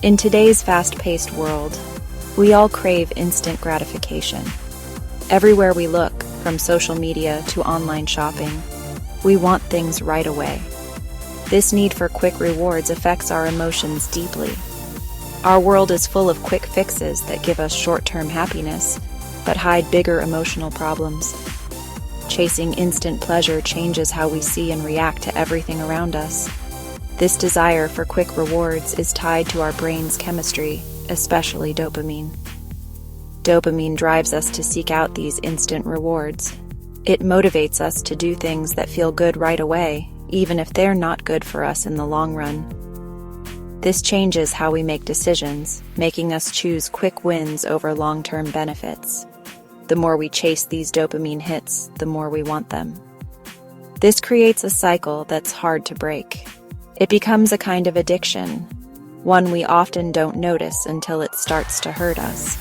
In today's fast-paced world, we all crave instant gratification. Everywhere we look, from social media to online shopping, we want things right away. This need for quick rewards affects our emotions deeply. Our world is full of quick fixes that give us short-term happiness, but hide bigger emotional problems. Chasing instant pleasure changes how we see and react to everything around us. This desire for quick rewards is tied to our brain's chemistry, especially dopamine. Dopamine drives us to seek out these instant rewards. It motivates us to do things that feel good right away, even if they're not good for us in the long run. This changes how we make decisions, making us choose quick wins over long-term benefits. The more we chase these dopamine hits, the more we want them. This creates a cycle that's hard to break. It becomes a kind of addiction, one we often don't notice until it starts to hurt us.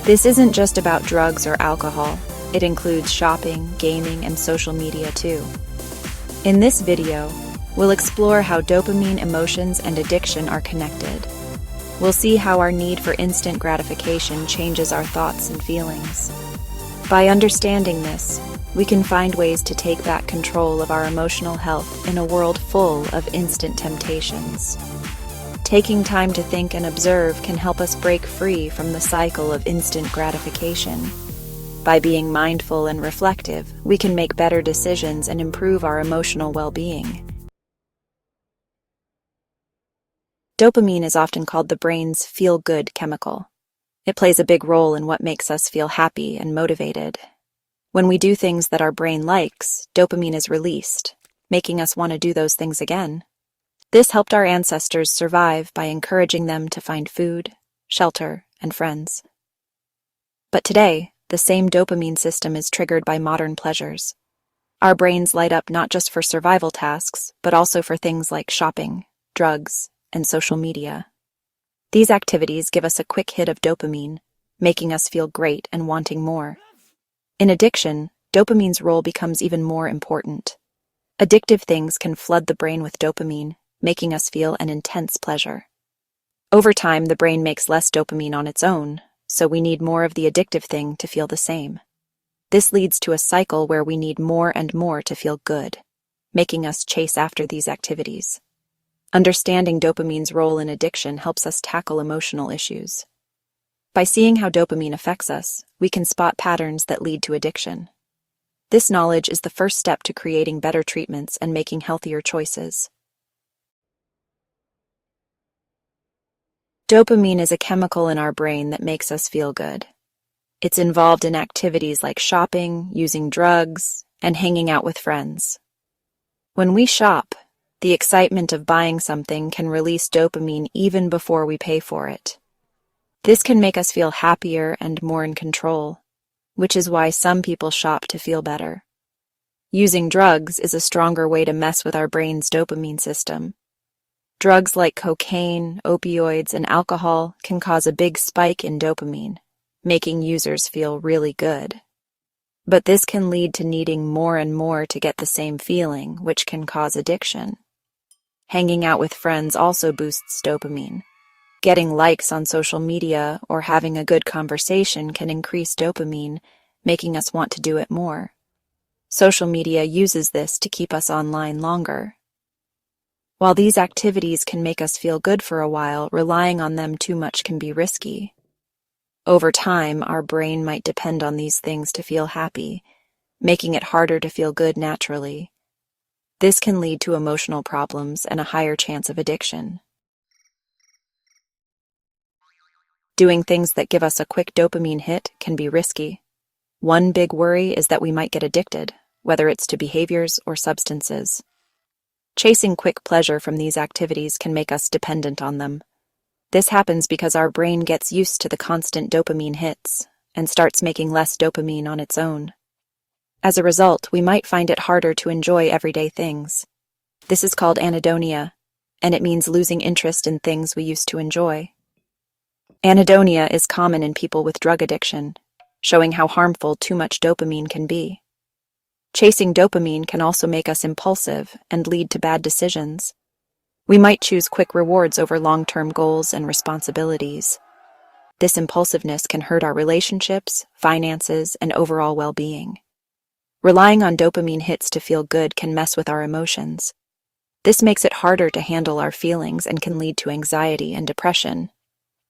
This isn't just about drugs or alcohol. It includes shopping, gaming, and social media too. In this video, we'll explore how dopamine, emotions, and addiction are connected. We'll see how our need for instant gratification changes our thoughts and feelings. By understanding this, we can find ways to take back control of our emotional health in a world full of instant temptations. Taking time to think and observe can help us break free from the cycle of instant gratification. By being mindful and reflective, we can make better decisions and improve our emotional well-being. Dopamine is often called the brain's feel-good chemical. It plays a big role in what makes us feel happy and motivated. When we do things that our brain likes, dopamine is released, making us want to do those things again. This helped our ancestors survive by encouraging them to find food, shelter, and friends. But today, the same dopamine system is triggered by modern pleasures. Our brains light up not just for survival tasks, but also for things like shopping, drugs, and social media. These activities give us a quick hit of dopamine, making us feel great and wanting more. In addiction, dopamine's role becomes even more important. Addictive things can flood the brain with dopamine, making us feel an intense pleasure. Over time, the brain makes less dopamine on its own, so we need more of the addictive thing to feel the same. This leads to a cycle where we need more and more to feel good, making us chase after these activities. Understanding dopamine's role in addiction helps us tackle emotional issues. By seeing how dopamine affects us, we can spot patterns that lead to addiction. This knowledge is the first step to creating better treatments and making healthier choices. Dopamine is a chemical in our brain that makes us feel good. It's involved in activities like shopping, using drugs, and hanging out with friends. When we shop, the excitement of buying something can release dopamine even before we pay for it. This can make us feel happier and more in control, which is why some people shop to feel better. Using drugs is a stronger way to mess with our brain's dopamine system. Drugs like cocaine, opioids, and alcohol can cause a big spike in dopamine, making users feel really good. But this can lead to needing more and more to get the same feeling, which can cause addiction. Hanging out with friends also boosts dopamine. Getting likes on social media or having a good conversation can increase dopamine, making us want to do it more. Social media uses this to keep us online longer. While these activities can make us feel good for a while, relying on them too much can be risky. Over time, our brain might depend on these things to feel happy, making it harder to feel good naturally. This can lead to emotional problems and a higher chance of addiction. Doing things that give us a quick dopamine hit can be risky. One big worry is that we might get addicted, whether it's to behaviors or substances. Chasing quick pleasure from these activities can make us dependent on them. This happens because our brain gets used to the constant dopamine hits and starts making less dopamine on its own. As a result, we might find it harder to enjoy everyday things. This is called anhedonia, and it means losing interest in things we used to enjoy. Anhedonia is common in people with drug addiction, showing how harmful too much dopamine can be. Chasing dopamine can also make us impulsive and lead to bad decisions. We might choose quick rewards over long-term goals and responsibilities. This impulsiveness can hurt our relationships, finances, and overall well-being. Relying on dopamine hits to feel good can mess with our emotions. This makes it harder to handle our feelings and can lead to anxiety and depression.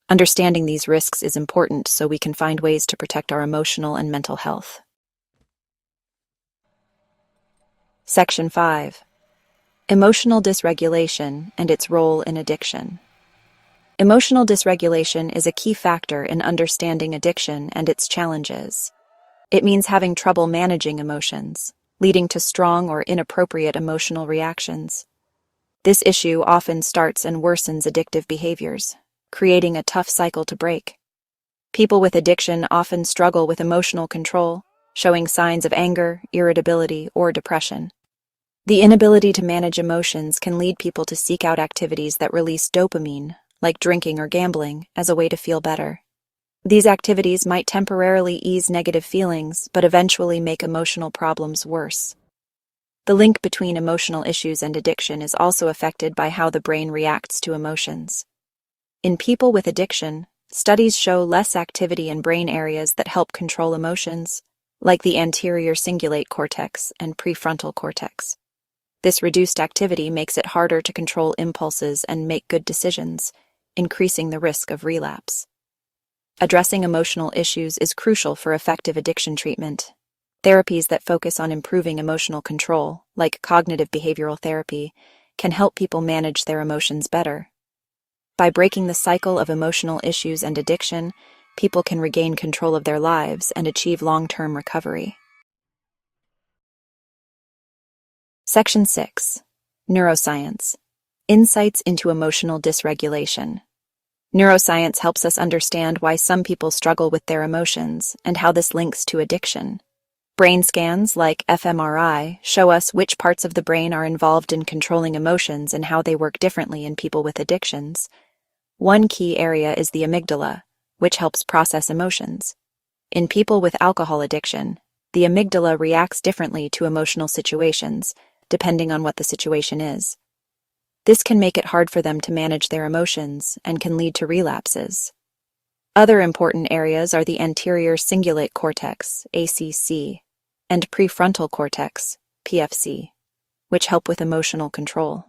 Understanding these risks is important so we can find ways to protect our emotional and mental health. Section 5. Emotional dysregulation and its role in addiction. Emotional dysregulation is a key factor in understanding addiction and its challenges. It means having trouble managing emotions, leading to strong or inappropriate emotional reactions. This issue often starts and worsens addictive behaviors, creating a tough cycle to break. People with addiction often struggle with emotional control, showing signs of anger, irritability, or depression. The inability to manage emotions can lead people to seek out activities that release dopamine, like drinking or gambling, as a way to feel better. These activities might temporarily ease negative feelings, but eventually make emotional problems worse. The link between emotional issues and addiction is also affected by how the brain reacts to emotions. In people with addiction, studies show less activity in brain areas that help control emotions, like the anterior cingulate cortex and prefrontal cortex. This reduced activity makes it harder to control impulses and make good decisions, increasing the risk of relapse. Addressing emotional issues is crucial for effective addiction treatment. Therapies that focus on improving emotional control, like cognitive behavioral therapy, can help people manage their emotions better. By breaking the cycle of emotional issues and addiction, people can regain control of their lives and achieve long-term recovery. Section 6. Neuroscience. Insights into emotional dysregulation. Neuroscience helps us understand why some people struggle with their emotions and how this links to addiction. Brain scans, like fMRI, show us which parts of the brain are involved in controlling emotions and how they work differently in people with addictions. One key area is the amygdala, which helps process emotions. In people with alcohol addiction, the amygdala reacts differently to emotional situations, depending on what the situation is. This can make it hard for them to manage their emotions and can lead to relapses. Other important areas are the anterior cingulate cortex, ACC, and prefrontal cortex, PFC, which help with emotional control.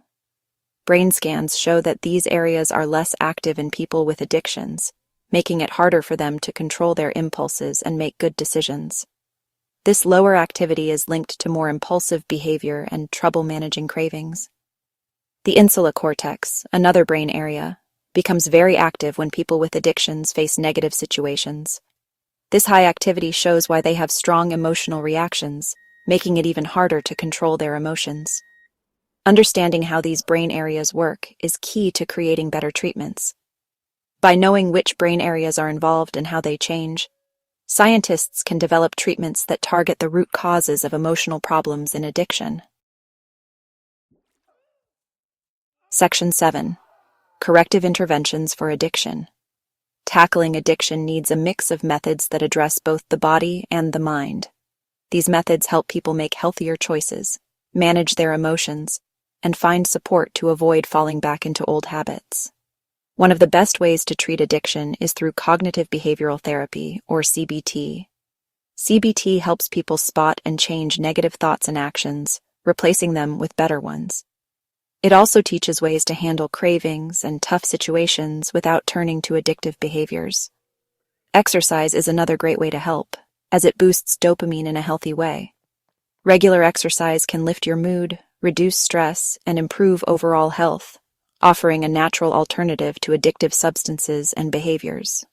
Brain scans show that these areas are less active in people with addictions, making it harder for them to control their impulses and make good decisions. This lower activity is linked to more impulsive behavior and trouble managing cravings. The insula cortex, another brain area, becomes very active when people with addictions face negative situations. This high activity shows why they have strong emotional reactions, making it even harder to control their emotions. Understanding how these brain areas work is key to creating better treatments. By knowing which brain areas are involved and how they change, scientists can develop treatments that target the root causes of emotional problems in addiction. Section 7. Corrective interventions for addiction. Tackling addiction needs a mix of methods that address both the body and the mind. These methods help people make healthier choices, manage their emotions, and find support to avoid falling back into old habits. One of the best ways to treat addiction is through cognitive behavioral therapy, or CBT. CBT helps people spot and change negative thoughts and actions, replacing them with better ones. It also teaches ways to handle cravings and tough situations without turning to addictive behaviors. Exercise is another great way to help, as it boosts dopamine in a healthy way. Regular exercise can lift your mood, reduce stress, and improve overall health, offering a natural alternative to addictive substances and behaviors.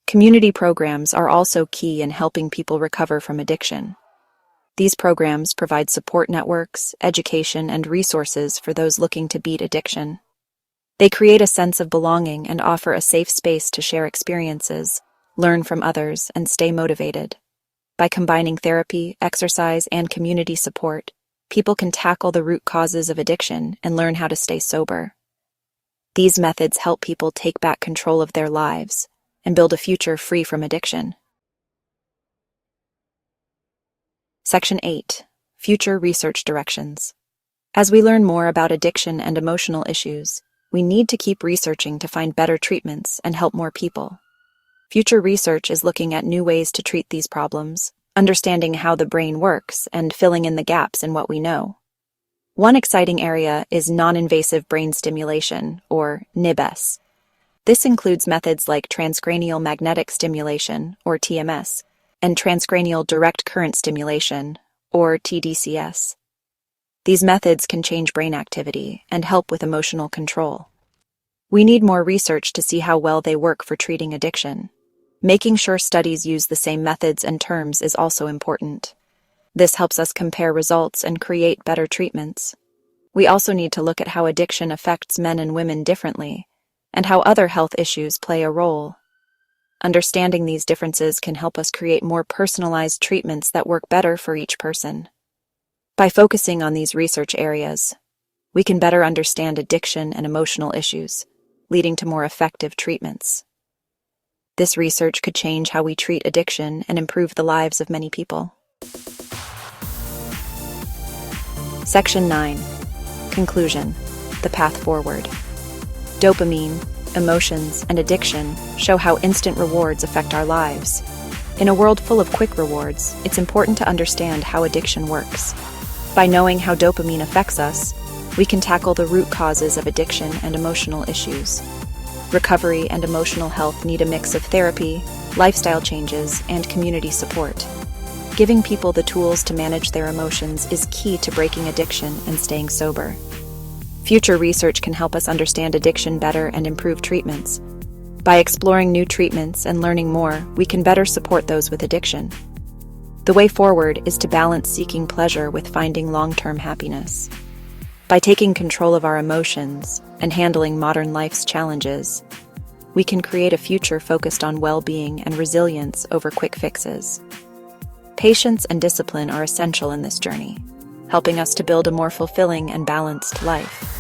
Community programs are also key in helping people recover from addiction. These programs provide support networks, education, and resources for those looking to beat addiction. They create a sense of belonging and offer a safe space to share experiences, learn from others, and stay motivated. By combining therapy, exercise, and community support, people can tackle the root causes of addiction and learn how to stay sober. These methods help people take back control of their lives and build a future free from addiction. Section 8. Future Research Directions. As we learn more about addiction and emotional issues, we need to keep researching to find better treatments and help more people. Future research is looking at new ways to treat these problems, understanding how the brain works, and filling in the gaps in what we know. One exciting area is non-invasive brain stimulation, or NIBS. This includes methods like transcranial magnetic stimulation, or TMS, and transcranial direct current stimulation, or TDCS. These methods can change brain activity and help with emotional control. We need more research to see how well they work for treating addiction. Making sure studies use the same methods and terms is also important. This helps us compare results and create better treatments. We also need to look at how addiction affects men and women differently, and how other health issues play a role. Understanding these differences can help us create more personalized treatments that work better for each person. By focusing on these research areas, we can better understand addiction and emotional issues, leading to more effective treatments. This research could change how we treat addiction and improve the lives of many people. Section 9. Conclusion. The path forward. Dopamine, emotions, and addiction show how instant rewards affect our lives. In a world full of quick rewards, it's important to understand how addiction works. By knowing how dopamine affects us, we can tackle the root causes of addiction and emotional issues. Recovery and emotional health need a mix of therapy, lifestyle changes, and community support. Giving people the tools to manage their emotions is key to breaking addiction and staying sober. Future research can help us understand addiction better and improve treatments. By exploring new treatments and learning more, we can better support those with addiction. The way forward is to balance seeking pleasure with finding long-term happiness. By taking control of our emotions and handling modern life's challenges, we can create a future focused on well-being and resilience over quick fixes. Patience and discipline are essential in this journey, helping us to build a more fulfilling and balanced life.